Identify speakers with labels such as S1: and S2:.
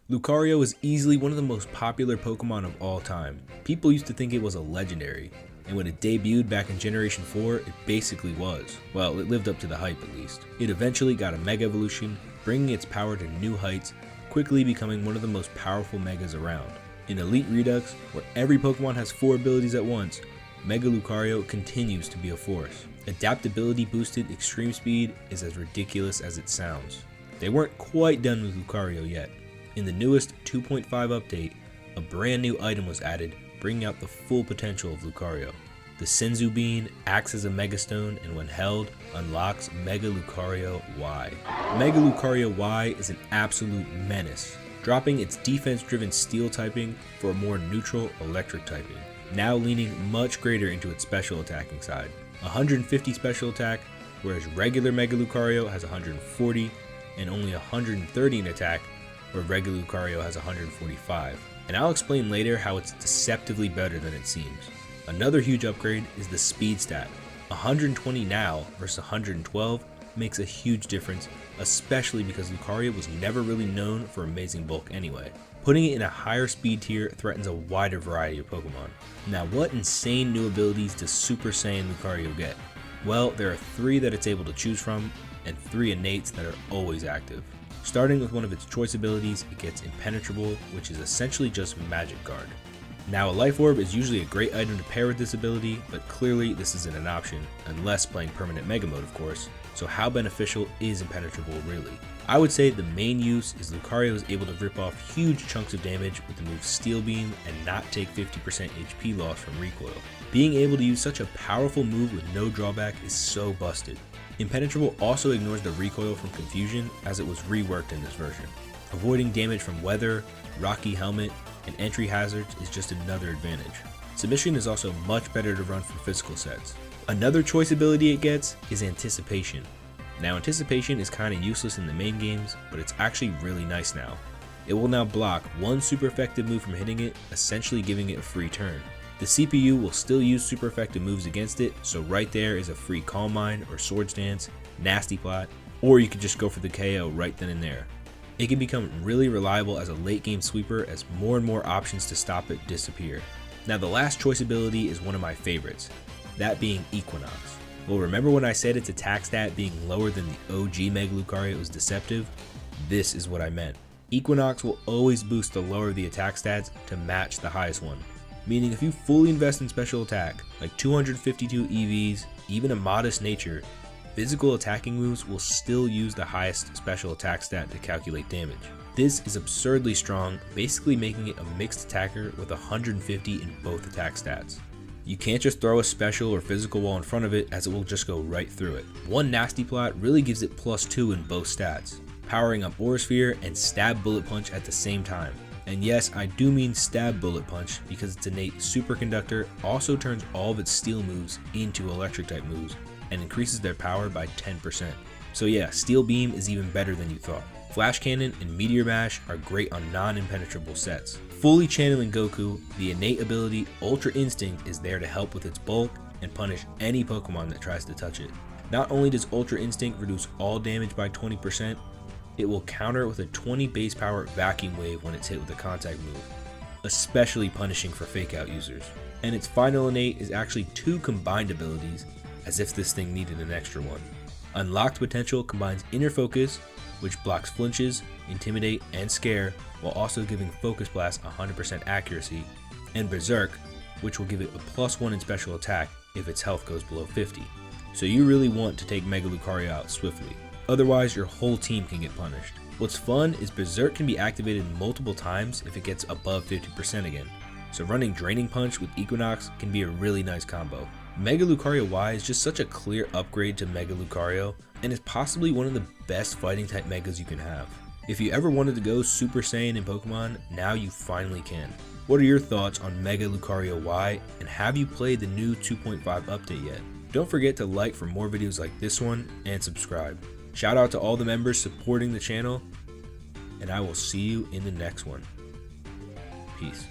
S1: Lucario is easily one of the most popular Pokemon of all time. People used to think it was a legendary, and when it debuted back in Generation 4, it basically was. Well, it lived up to the hype at least. It eventually got a Mega Evolution, bringing its power to new heights, quickly becoming one of the most powerful Megas around. In Elite Redux, where every Pokemon has 4 abilities at once, Mega Lucario continues to be a force. Adaptability boosted extreme speed is as ridiculous as it sounds. They weren't quite done with Lucario yet. In the newest 2.5 update, a brand new item was added, bringing out the full potential of Lucario. The Senzu Bean acts as a Mega Stone and when held, unlocks Mega Lucario Y. Mega Lucario Y is an absolute menace, dropping its defense-driven Steel typing for a more neutral Electric typing, now leaning much greater into its special attacking side. 150 special attack, whereas regular Mega Lucario has 140, and only 130 in attack, where regular Lucario has 145, and I'll explain later how it's deceptively better than it seems. Another huge upgrade is the speed stat. 120 now versus 112 makes a huge difference, especially because Lucario was never really known for amazing bulk anyway. Putting it in a higher speed tier threatens a wider variety of Pokemon. Now, what insane new abilities does Super Saiyan Lucario get? Well, there are 3 that it's able to choose from, and 3 innates that are always active. Starting with one of its choice abilities, it gets Impenetrable, which is essentially just Magic Guard. Now, a Life Orb is usually a great item to pair with this ability, but clearly this isn't an option, unless playing permanent Mega Mode of course, so how beneficial is Impenetrable really? I would say the main use is Lucario is able to rip off huge chunks of damage with the move Steel Beam and not take 50% HP loss from recoil. Being able to use such a powerful move with no drawback is so busted. Impenetrable also ignores the recoil from Confusion as it was reworked in this version. Avoiding damage from weather, rocky helmet, and entry hazards is just another advantage. Submission is also much better to run for physical sets. Another choice ability it gets is Anticipation. Now, Anticipation is kinda useless in the main games, but it's actually really nice now. It will now block one super effective move from hitting it, essentially giving it a free turn. The CPU will still use super effective moves against it, so right there is a free Calm Mind or Swords Dance, Nasty Plot, or you could just go for the KO right then and there. It can become really reliable as a late game sweeper as more and more options to stop it disappear. Now, the last choice ability is one of my favorites, that being Equinox. Well, remember when I said its attack stat being lower than the OG Mega Lucario was deceptive? This is what I meant. Equinox will always boost the lower of the attack stats to match the highest one. Meaning if you fully invest in special attack, like 252 EVs, even a modest nature, physical attacking moves will still use the highest special attack stat to calculate damage. This is absurdly strong, basically making it a mixed attacker with 150 in both attack stats. You can't just throw a special or physical wall in front of it as it will just go right through it. One Nasty Plot really gives it +2 in both stats, powering up Aura Sphere and Stab Bullet Punch at the same time. And yes, I do mean Stab Bullet Punch because its innate Superconductor also turns all of its Steel moves into Electric type moves and increases their power by 10%. So yeah, Steel Beam is even better than you thought. Flash Cannon and Meteor Mash are great on non-impenetrable sets. Fully channeling Goku, the innate ability Ultra Instinct is there to help with its bulk and punish any Pokemon that tries to touch it. Not only does Ultra Instinct reduce all damage by 20%, it will counter with a 20 base power Vacuum Wave when it's hit with a contact move, especially punishing for fake out users. And its final innate is actually 2 combined abilities, as if this thing needed an extra one. Unlocked Potential combines Inner Focus, which blocks flinches, intimidate, and scare, while also giving Focus Blast 100% accuracy, and Berserk, which will give it a +1 in special attack if its health goes below 50. So you really want to take Mega Lucario out swiftly. Otherwise, your whole team can get punished. What's fun is Berserk can be activated multiple times if it gets above 50% again, so running Draining Punch with Equinox can be a really nice combo. Mega Lucario Y is just such a clear upgrade to Mega Lucario, and is possibly one of the best fighting type Megas you can have. If you ever wanted to go Super Saiyan in Pokemon, now you finally can. What are your thoughts on Mega Lucario Y, and have you played the new 2.5 update yet? Don't forget to like for more videos like this one, and subscribe. Shout out to all the members supporting the channel, and I will see you in the next one. Peace.